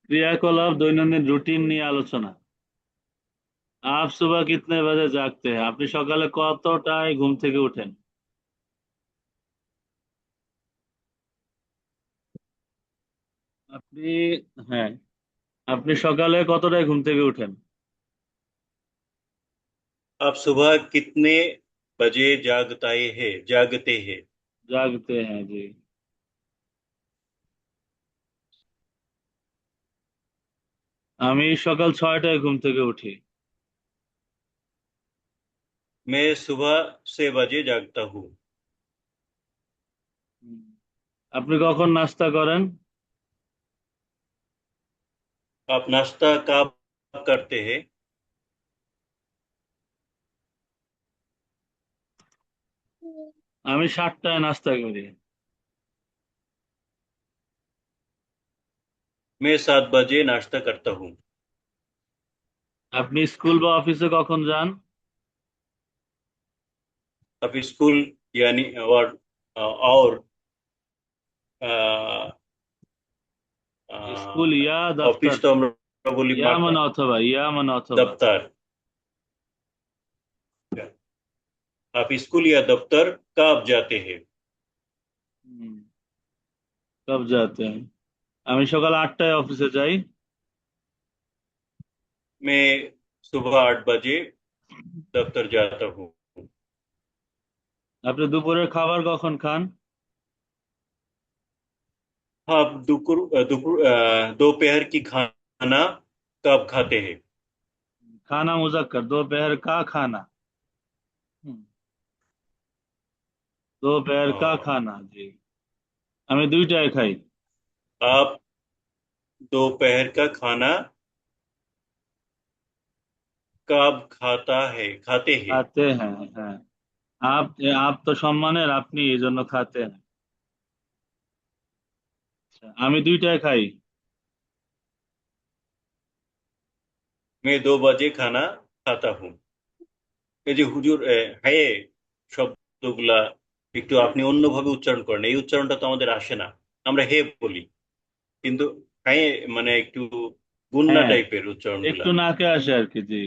क्रियाकलाप दैनंदिन রুটিন নিয়ে আলোচনা। आप सुबह कितने बजे जागते हैं? আপনি সকালে কতটায় ঘুম থেকে উঠেন? আপনি, হ্যাঁ, আপনি সকালে কতটায় ঘুম থেকে উঠেন? आप सुबह कितने बजे जागते हैं? জাগতে হ্যাঁ জি। আমি সকাল 6টায় ঘুম থেকে উঠি। मैं सुबह 6 बजे जागता हूँ। হুম। আপনি কখন নাস্তা করেন? आप नाश्ता कब करते हैं? আমি 7টায় নাস্তা করি। मैं 7 बजे नाश्ता करता हूँ। আপনি স্কুল বা অফিসে কখন যান? अब स्कूल यानी और अ, স্কুল ইয়া দফতর। ऑफिस तो हम लोग बोली ইয়া बात মানে অথবা, ইয়া মানে অথবা। दफ्तर। आप स्कूल या दफ्तर कब जाते हैं? হুম, কব যাতে हैं? আমি সকাল 8টায় অফিসে যাই। मैं सुबह 8 बजे दफ्तर जाता हूँ। আপনি দুপুরের খাবার কখন খান? हाँ, आप दोपहर की खाना कब खाते हैं? खाना मुजक्कर, दोपहर का खाना। হুম, दोपहर का हाँ, खाना जी। আমি 2টায় খাই। आप दोपहर का खाना कब खाते हैं? খাতে হ্যাঁ হ্যাঁ। আপ, আপ তো সম্মানের, আপনি এই জন্য খাতে হ্যাঁ। আচ্ছা, আমি 2টায় খাই। मैं 2 बजे खाना खाता हूँ। এই যে হুজুর হ্যাঁ শব্দগুলা একটু আপনি অন্যভাবে উচ্চারণ করেন, এই উচ্চারণটা তো আমাদের আসে না। আমরা হে বলি, কিন্তু হ্যাঁ মানে একটু গুন্না হ্যাঁ, টাইপের উচ্চারণগুলা। একটু নাকে আসে আর কি জি।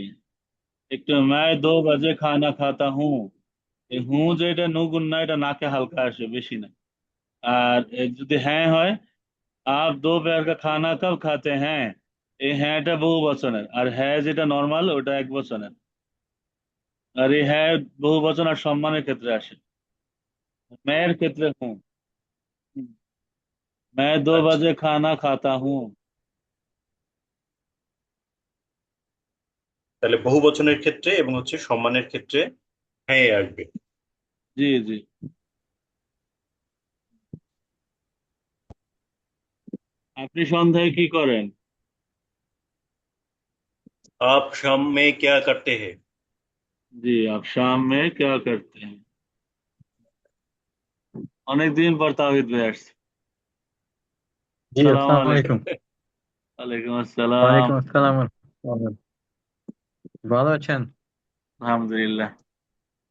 একটু मैं 2 बजे खाना खाता हूँ। এই হুঁ যে এটা নুগুন না, এটা নাকে হালকা আসে, বেশি না। আর যদি হ্যাঁ হয়, आप दोपहर का खाना कब खाते हैं, এই হ্যাঁটা বহু বচনের, আর হ্যাঁ যেটা নর্মাল ওটা এক বচনের। আর এই হ্যাঁ বহু বচন আর সম্মানের ক্ষেত্রে আসে। মেয়ের ক্ষেত্রে হুঁ। मैं दो আচ্ছা, बजे खाना खाता हूँ। তাহলে বহু বচনের ক্ষেত্রে এবং হচ্ছে সম্মানের ক্ষেত্রে হ্যাঁ আসবে। জি জি। আপনি সন্ধ্যায় কি করেন? आप शाम में क्या करते हैं? জি, आप शाम में क्या करते हैं? অনেকদিন পর তাওহিদ ভাই আসছে। জি সালাম আসসালামু আলাইকুম। আলাইকুম। ওয়ালাইকুম আসসালাম। ওয়ালাইকুম আসসালাম। ভালো আছেন? আলহামদুলিল্লাহ।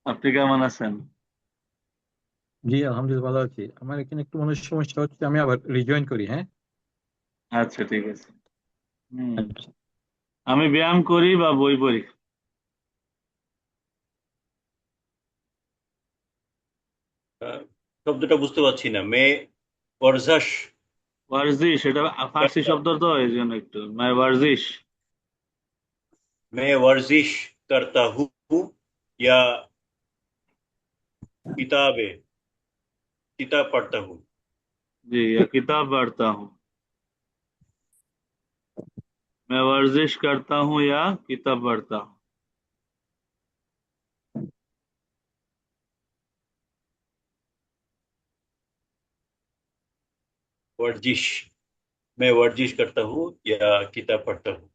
আপনি কেমন আছেন? জি আলহামদুলিল্লাহ ভালো আছি। আমার এখানে একটু মনে হয় সমস্যা হচ্ছে, আমি আবার রিজয়েন করি, হ্যাঁ। আচ্ছা ঠিক আছে। হুম। আচ্ছা। আমি ব্যায়াম করি বা বই পড়ি। আহ, শব্দটা বুঝতে পারছি না। মে ওয়ারজাস। ওয়ার্জিশ, এটা ফার্সি শব্দ তো এই জন্য একটু মানে ওয়ার্জিশ। मैं वर्जिश करता हूँ या किताबें किताब पढ़ता हूँ। जी, या किताब पढ़ता हूँ। मैं वर्जिश करता हूँ या किताब पढ़ता हूँ। वर्जिश, मैं वर्जिश करता हूँ या किताब पढ़ता हूँ।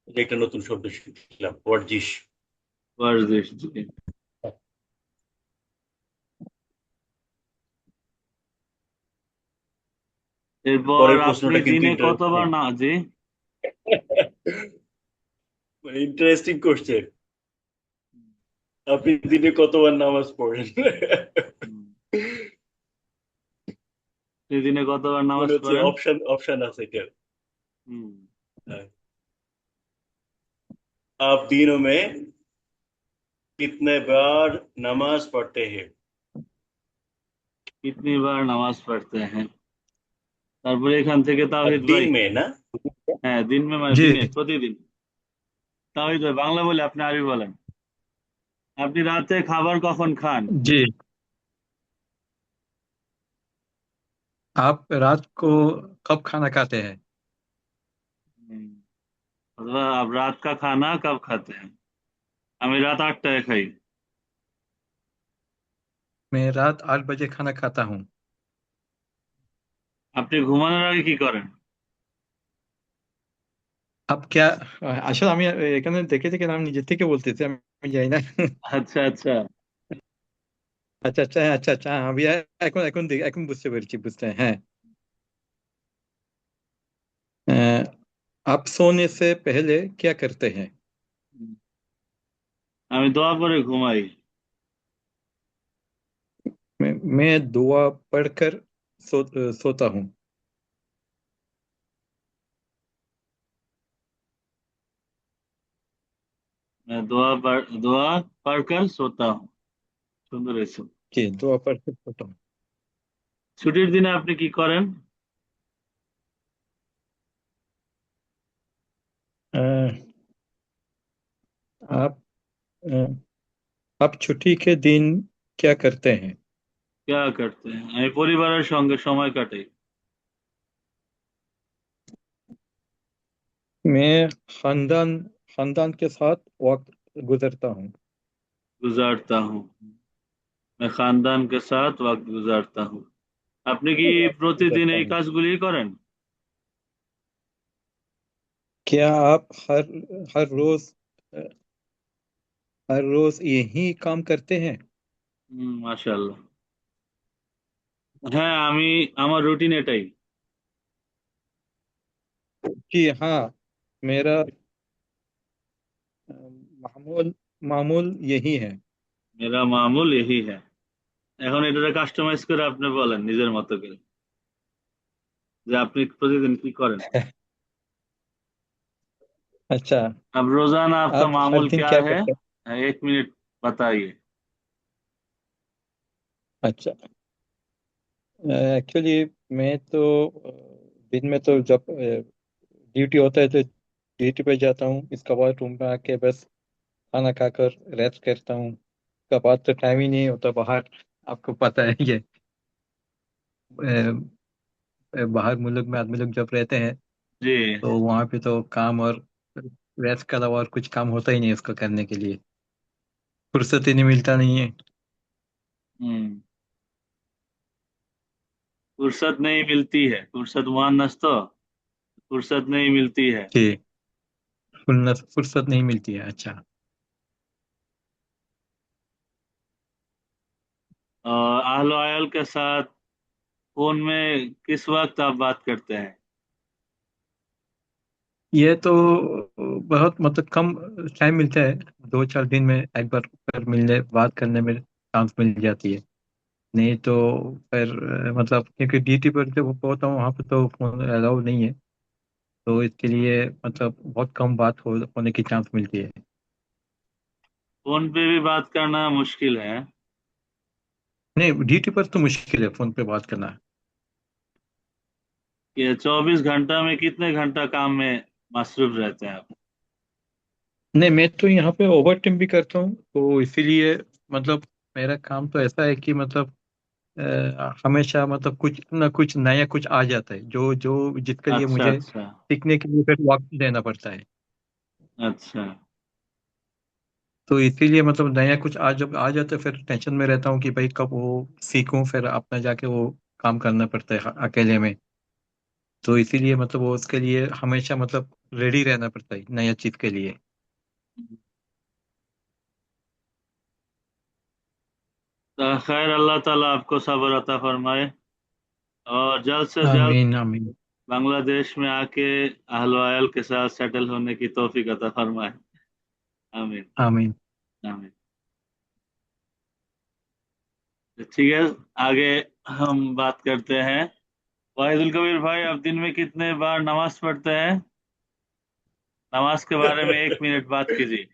এটা একটা নতুন শব্দ শিখলাম, ওয়ার্জিশ। वर्जिश जी। এরপর পরের আপনি প্রশ্নটা কিন্তু দিনে ইন্টারেস্টিং। কতবার না জি। মানে ইন্টারেস্টিং কোশ্চেন। আপনি দিনে কতবার নামাজ পড়েন? হুম। আপনি দিনে কতবার নামাজ মনে হচ্ছে পড়েন? অপশন অপশন আছে এটা। হুম। आप दिनों में कितने बार नमाज पढ़ते हैं? कितनी बार नामाज पढ़ते हैं? তারপরে এখান থেকে তাওহিদ ভাই। दिन में ना? হ্যাঁ, দিন মে মানে जी দিনে প্রতিদিন। তাওহিদ ভাই বাংলা বলে আপনি আরবি বলেন। আপনি রাতে খাবার কখন খান? जी। आप रात को कब खाना खाते हैं? হুম, অথবা आप रात का खाना कब खाते हैं? আমি রাত 8টায় খাই। मैं रात 8 बजे खाना खाता हूँ। আপনি ঘুমানোর আগে কি করেন? आप क्या আসলে আমি এখানে দেখে দেখে নাম নিজে থেকে বলতেছি, আমি জানি না। আচ্ছা আচ্ছা। আচ্ছা আচ্ছা, হ্যাঁ, আচ্ছা আচ্ছা, হ্যাঁ, আমি এখন এখন এখন বুঝতে পেরেছি, বুঝতে, হ্যাঁ। अ, आप सोने से पहले क्या करते हैं? আমি দোয়া করে ঘুমাই। मैं दुआ पढ़कर सोता हूँ। मैं दुआ पढ़कर सोता हूँ। সুন্দর হয়েছে। जी, दुआ पढ़कर सोता हूँ। ছুটির দিনে আপনি কি করেন? अ, आप अ, आप छुट्टी के दिन क्या करते हैं? क्या करते हैं? আমি পরিবারের সঙ্গে সময় কাটাই। मैं खानदान खानदान के साथ वक्त गुजरता हूँ। गुजारता हूँ। मैं खानदान के साथ वक्त गुजारता हूँ। আপনি কি প্রতিদিন गुजरता এই हूँ। কাজগুলি করেন? क्या आप हर रोज हर रोज यही काम करते हैं? মাশাআল্লাহ। হ্যাঁ, আমার রুটিন এটাই। जी हाँ, मेरा मामूल मामूल यही है। মেরা মামুল यही है। এখন এটাকে কাস্টমাইজ করে আপনি বলেন নিজের মতো করে যে আপনি প্রতিদিন কি করেন। अच्छा, अब रोजाना आपका आप हर मामूल दिन क्या क्या है? करते हैं? 1 मिनट बताइए। अच्छा, एक्चुअली मैं तो दिन में तो जब ड्यूटी होता है तो ड्यूटी पे जाता हूँ, इसके बाद रूम में आके बस खाना खाकर रेस्ट करता हूँ। उसके बाद तो टाइम ही नहीं होता बाहर, आपको पता है ये, बाहर मुल्क में आदमी लोग जब रहते हैं जी। तो वहाँ पे तो काम और रेस्ट के अलावा और कुछ काम होता ही नहीं उसको करने के लिए, फुर्सत ही नहीं मिलता नहीं है। हम्म। फुर्सत नहीं मिलती है, फुर्सत मुअन्नस तो फुर्सत नहीं मिलती है। कि फुर्सत नहीं मिलती है, अच्छा। और अहलो अयाल के साथ फोन में किस वक्त आप बात करते हैं? ये तो बहुत मतलब कम टाइम मिलता है, 2-4 दिन में एक बार पर मिलने बात करने में चांस मिल जाती है। नहीं तो फिर मतलब क्योंकि ड्यूटी पर जब होता हूँ वहाँ पे तो फोन अलाउ नहीं है, तो इसके लिए मतलब बहुत कम बात होने की चांस मिलती है। फोन पे भी बात करना मुश्किल है। नहीं, ड्यूटी पर तो मुश्किल है फोन पे बात करना। कि 24 घंटा में कितने घंटा काम में मसरूफ रहते हैं आप? नहीं, मैं तो यहाँ पे ओवर टाइम भी करता हूँ, तो इसीलिए मतलब मेरा काम तो ऐसा है कि मतलब हमेशा मतलब कुछ ना कुछ नया कुछ आ जाता है जो जो जिसके लिए अच्छा मुझे अच्छा। सीखने के लिए फिर वक्त देना पड़ता है। अच्छा। तो इसीलिए मतलब नया कुछ जब आ जाता है फिर टेंशन में रहता हूँ कि भाई कब वो सीखूं, फिर अपना जाके वो काम करना पड़ता है अकेले में। तो इसीलिए मतलब वो उसके लिए हमेशा मतलब रेडी रहना पड़ता है नया चीज के लिए। तो खैर, अल्लाह ताला आपको सब्र अता फरमाए और जल्द से जल्द आमीन आमीन। बांग्लादेश में आके अहल वायल के साथ सेटल होने की तौफीक अता फरमाए। आमीन। आमीन। आमीन। तो ठीक है, आगे हम बात करते हैं। वाहिदुल कबीर भाई, आप दिन में कितने बार नमाज पढ़ते हैं? नमाज के बारे में 1 मिनट बात कीजिए।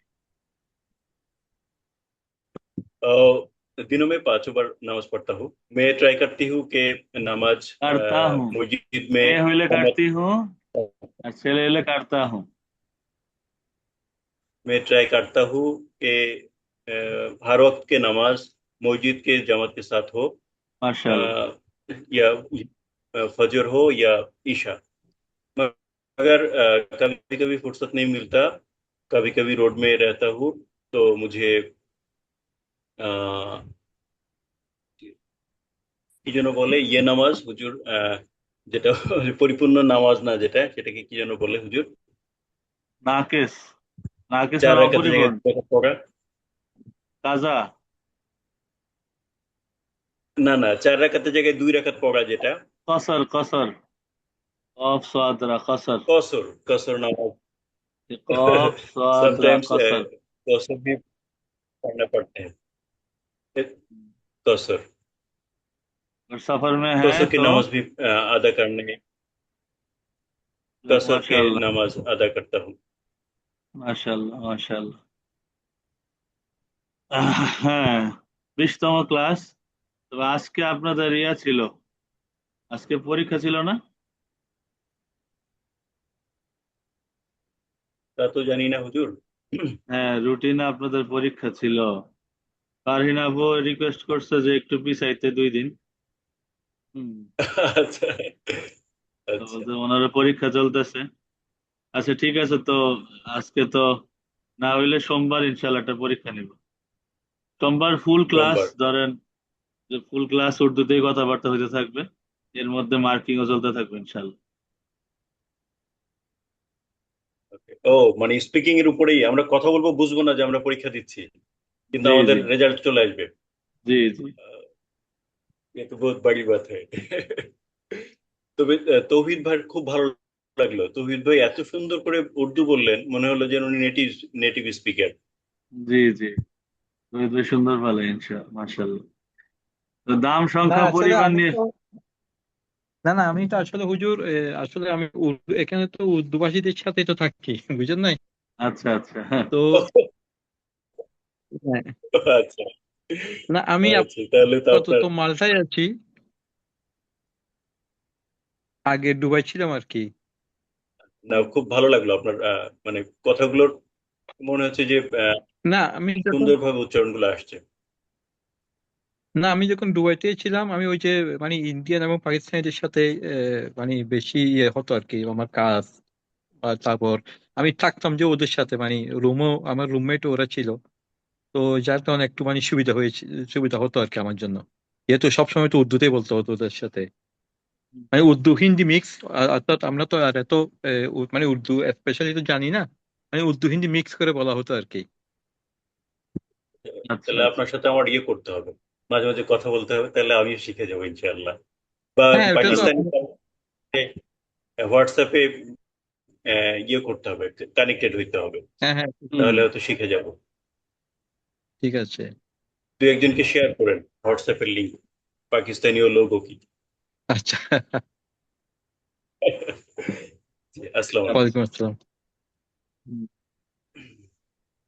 दिनों में 5 बार नमाज पढ़ता हूँ। मैं ट्राई करती हूँ कि नमाज करता हूँ, मस्जिद मैं में हुईले करती जमात। हूँ और ছেলে হলে करता हूँ। मैं ट्राई करता हूँ कि हर वक्त के नमाज मस्जिद के जमात के साथ हो। माशाल्लाह। अ, या फजर हो या ईशा। मगर कभी कभी फुर्सत नहीं मिलता। कभी कभी रोड में रहता हूँ तो मुझे আহ, কি যেন বলে ইয়ে নামাজ হুজুর, যেটা পরিপূর্ণ নামাজ না, যেটা সেটাকে কি যেন বলে হুজুর? নাকিস, নাকিস চার মানে রাকাতের জায়গায় অপরিপূর্ণ। 2 রাকাত পড়া। কাজা। না না, 4 রাকাতের জায়গায় 2 রাকাত পড়া, যেটা কসর, কসর। কফ সাদরা কসর। কসর। কসর নামাজ। कॉफ स्वादरा समटाइम्स कसर। कसर भी पढ़ना पड़ते हैं। कसर। और सफर में है कसर की तो नमाज भी अदा करने, कसर के माशाल्लाह, नमाज अदा करता हूँ। माशाल्लाह, माशाल्लाह। হ্যাঁ, 20তম ক্লাস। তবে আজকে আপনাদের ইয়া ছিল, আজকে পরীক্ষা ছিল না? তা তো জানি না হুজুর। হ্যাঁ, রুটিনে আপনাদের পরীক্ষা ছিল। ফারহিন আপু রিকোয়েস্ট করছে যে একটু পিছাইতে 2 দিন। হুম। আচ্ছা তো আচ্ছা। বলতে ওনার পরীক্ষা চলতেছে। আচ্ছা ঠিক আছে, তো আজকে তো না হইলে সোমবার ইনশাল্লাহ একটা পরীক্ষা নিব। সোমবার ফুল ক্লাস সোমবার। ধরেন, যে ফুল ক্লাস উর্দুতেই কথাবার্তা হইতে থাকবে, এর মধ্যে মার্কিংও চলতে থাকবে ইনশাল্লাহ। ও, মানে স্পিকিং এর উপরেই আমরা কথা বলবো, বুঝবো না যে আমরা পরীক্ষা দিচ্ছি, কিন্তু জি আমাদের জি, রেজাল্ট চলে আসবে। জি জি। ये तो बहुत बड़ी बात है। তবে তৌহিদ ভাই খুব ভালো লাগলো। তৌহিদ ভাই এত সুন্দর করে উর্দু বললেন, মনে হলো যেন উনি নেটিভ নেটিভ স্পিকার। জি জি, তুমি তো সুন্দর ভালো ইনশাল্লাহ, মাশাল্লাহ। তো দাম না সংখ্যা আসলে পরিমাণ আমি নিয়ে। তো না না আমি তো আসলে হুজুর আসলে আমি উর্দু এখানে তো উর্দু ভাষীদের সাথে তো থাকি বুঝেন নাই। আচ্ছা আচ্ছা, হ্যাঁ। তো হ্যাঁ, আচ্ছা না আমি আচ্ছা, তাহলে তো আপাতত আপনার। মালটায় আছি, আগে দুবাই ছিলাম আর কি। না, খুব ভালো লাগলো আপনার মানে কথাগুলোর, মনে হচ্ছে যে না আমি যখন সুন্দরভাবে উচ্চারণগুলো আসছে। না আমি যখন দুবাইতে ছিলাম আমি ওই যে মানে ইন্ডিয়ান এবং পাকিস্তানিদের সাথে মানে বেশি ইয়ে হতো আর কি আমার কাজ। আর তারপর আমি থাকতাম যে ওদের সাথে মানে রুমও আমার রুমমেটও ওরা ছিল। তো যার কারণে একটু মানে সুবিধা হয়েছে, সুবিধা হতো আর কি আমার জন্য। যেহেতু সবসময় তো উর্দুতেই বলতে হতো ওদের সাথে, মানে উর্দু হিন্দি মিক্স। অর্থাৎ আমরা তো আর এত মানে উর্দু স্পেশালি তো জানি না, মানে উর্দু হিন্দি মিক্স করে বলা হতো আর কি। আচ্ছা তাহলে আচ্ছা। আপনার সাথে আমার ইয়ে করতে হবে, মাঝে মাঝে কথা বলতে হবে, তাহলে আমিও শিখে যাবো ইনশাআল্লাহ। বা হ্যাঁ ওটা তো পাকিস্তানি হোয়াটসঅ্যাপে ইয়ে করতে হবে, কানেক্টেড হইতে হবে, হ্যাঁ হ্যাঁ হুম। তাহলে হয়তো শিখে যাব। ঠিক আছে। দু একজনকে শেয়ার করেন হোয়াটসঅ্যাপের লিঙ্ক, পাকিস্তানি ও লোগো কি। আচ্ছা। জি, আসসালামু আলাইকুম। ওয়ালাইকুম আসসালাম। হুম।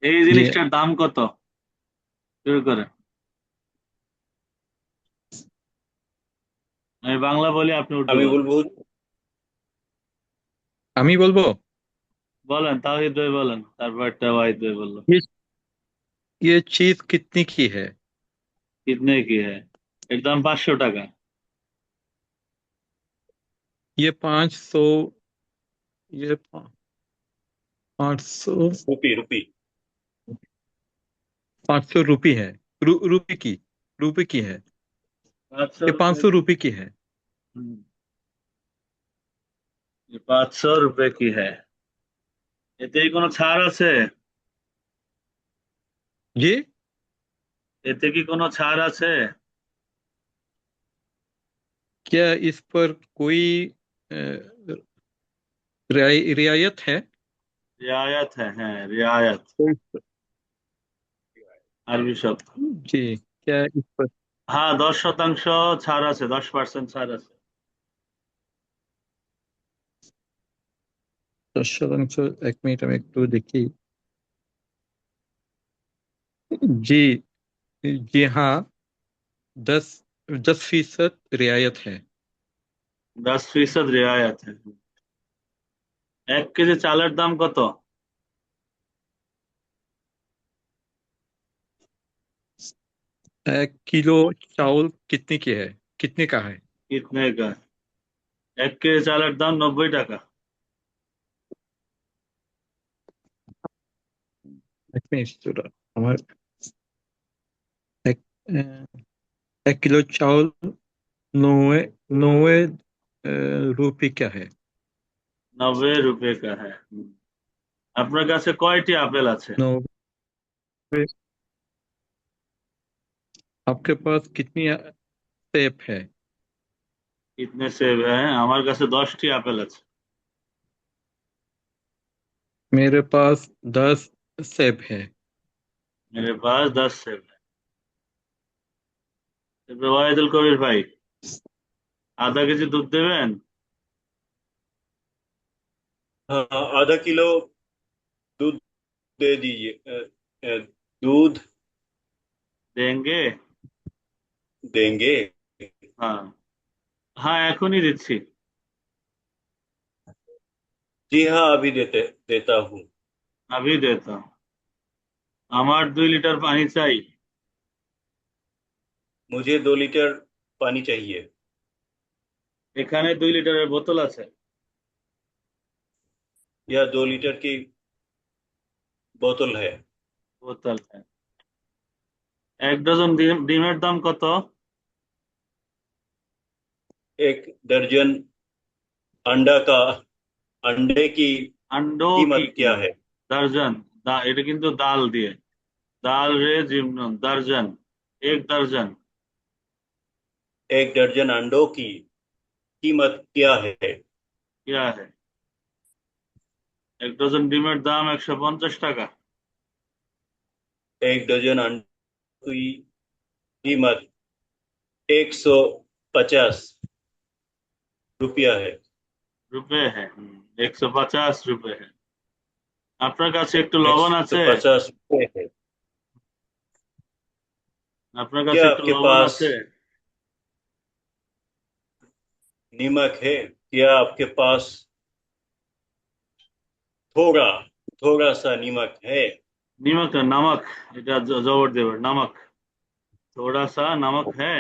এই জি জিনিসটার দাম কত? শুরু করে, আমি বাংলা বলি, আপনি উর্দু আমি বলেন। বলবো, আমি বলবো বলেন, তাওহিদ ভাই বলেন, তারপর একটা ওয়াহিদ ভাই বললো। ये ये चीज कितने की है। কিতনে কি হ্যাঁ? এর দাম 500 টাকা। ये 500, ये 500, রুপি রুপি। 500 रुपी है। रुपी की, रुपी की है। 500 ये रुपए 500 रुपी की है। हम्म, ये 500 रुपए की है। এতে কি কোনো ছাড় আছে? जी এতে কি কোনো ছাড় আছে? क्या इस पर कोई अ, रियायत है। রিয়ায়াত হ্যাঁ, হ্যাঁ রিয়ায়াত, कोई- আরবি শব্দ। जी क्या इस पर হ্যাঁ, 10% ছাড় আছে, 10% ছাড় আছে। 10 শতাংশ, 1 মিনিট আমি একটু দেখি। जी, जी हाँ, 10% रियायत है। 10% রেয়ায়ত है। 1 কেজি চালের দাম কত? 1 किलो चावल कितने की है, कितने का है? কিতনে কা? 1 কেজি চালের দাম 90 টাকা। 1 মিনিট জোড়া আমার। এক 1 किलो चावल 90 90 रुपए क्या है? 90 रुपए का है। আপনার কাছে কয়টি আপেল আছে? 90। आपके पास कितनी सेब है? কিতনে সেব হ্যাঁ, আমার কাছে 10টি আপেল আছে। मेरे पास 10 सेब है। मेरे पास 10 सेब है। এরপর ওয়াহিদুল কবির ভাই, ½ কেজি দুধ দেবেন? हाँ, आधा किलो दूध दे दीजिए। दूध দেঙ্গে? देंगे। হ্যাঁ, হ্যাঁ এখনই দিচ্ছি। जी हाँ, अभी देता हूँ। আমি দেতা। আমার 2 লিটার পানি চাই। मुझे 2 लीटर पानी चाहिए। এখানে 2 লিটারের বোতল আছে। यह 2 लीटर की बोतल है। বোতল হ্যাঁ। 1 ডজন ডিমের দাম কত? 1 दर्जन अंडा का अंडे की আন্ডো কি कीमत কি? क्या है? দর্জন। এটা কিন্তু দাল দিয়ে। दाल रे जिम्नन दर्जन। 1 दर्जन। 1 दर्जन अंडों की कीमत क्या है? क्या है? 1 ডজন ডিমের দাম 150 টাকা। 1 दर्जन अंडों की कीमत 150 रुपया है। রুপে হ্যাঁ। 150 রুপে হ্যাঁ। আপনার কাছে একটু एक লবণ सौ আছে? पचास रुपये है। আপনার কাছে क्या একটু आपके লবণ पास আছে? नमक है? क्या आपके पास थोड़ा थोड़ा सा नमक है? নিমক না, নামক। এটা জবর দেবে নামক। थोड़ा सा नमक है।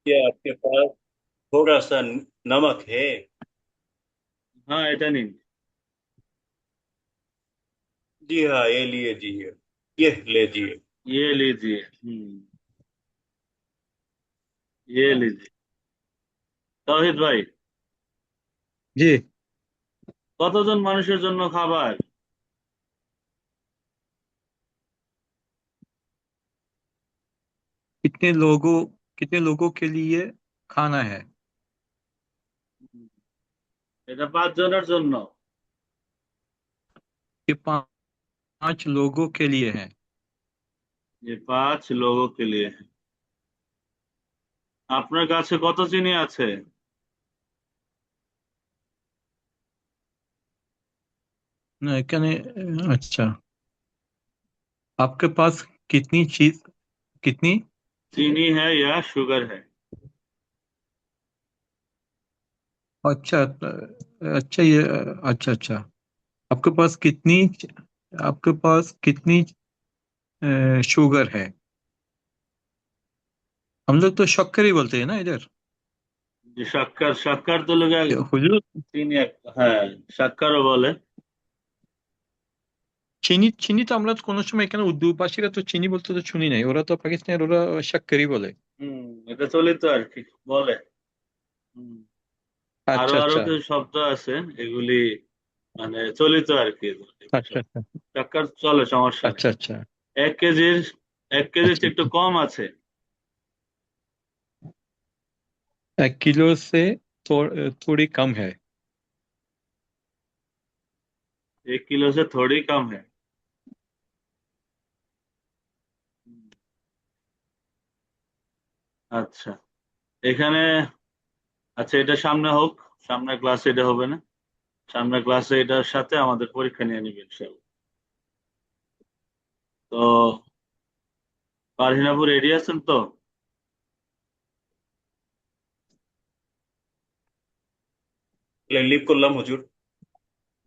क्या आपके पास थोड़ा सा नमक है? हाँ এটা নিন। जी हाँ, ये लीजिए, ये लीजिए। ये लीजिए। ये लीजिए। তৌহিদ ভাই, जी, কতজন মানুষের জন্য খাবার? कितने लोगों कितने लोगों के लिए खाना है? এটা 5 জনের জন্য। ये 5 लोगों के लिए है। ये 5 लोगों के लिए है। আপনার কাছে কত চিনি আছে? नहीं, कहने। अच्छा, आपके पास कितनी चीज, कितनी? चीनी है या शुगर है? अच्छा, अच्छा ये, अच्छा अच्छा। आपके पास कितनी आपके पास कितनी शुगर है? हम लोग तो शक्कर ही बोलते हैं ना इधर। যে शक्कर शक्कर তো লোকে हुजूर, চিনি হ্যাঁ, শক্করও বলে। চিনি চিনি তো আমরা তো কোনো সময় এখানে উর্দু ভাষীরা তো চিনি বলতে তো শুনি নাই, ওরা তো পাকিস্তানের, ওরা শক্করই বলে। এটা চলিত আর কি বলে। হুম, আরো আচ্ছা আরো আচ্ছা কিছু শব্দ আছে, এগুলি মানে চলিত আর কি। আচ্ছা আচ্ছা শক্কর চলে, সমস্যা নেই। আচ্ছা আচ্ছা। 1 কেজির 1 কেজির अच्छा চেয়ে একটু अच्छा। কম আছে। 1 किलो से थोड़ी कम है। 1 किलो से थोड़ी कम है। হুম, আচ্ছা এখানে, আচ্ছা এটা সামনে হোক, সামনে ক্লাসে এটা হবে না। সামনের ক্লাসে এটার সাথে আমাদের পরীক্ষা নিয়ে নিবে ইনশাআল্লাহ। তো পারহিন আপু রেডি আছেন তো? লিভ করলাম হুজুর।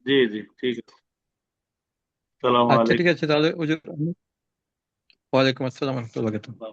জি জি, ঠিক আছে। সালাম আচ্ছা ঠিক আলাইকুম। আছে তাহলে হুজুর, ওয়ালাইকুম আসসালাম রহমতুল্লাহ।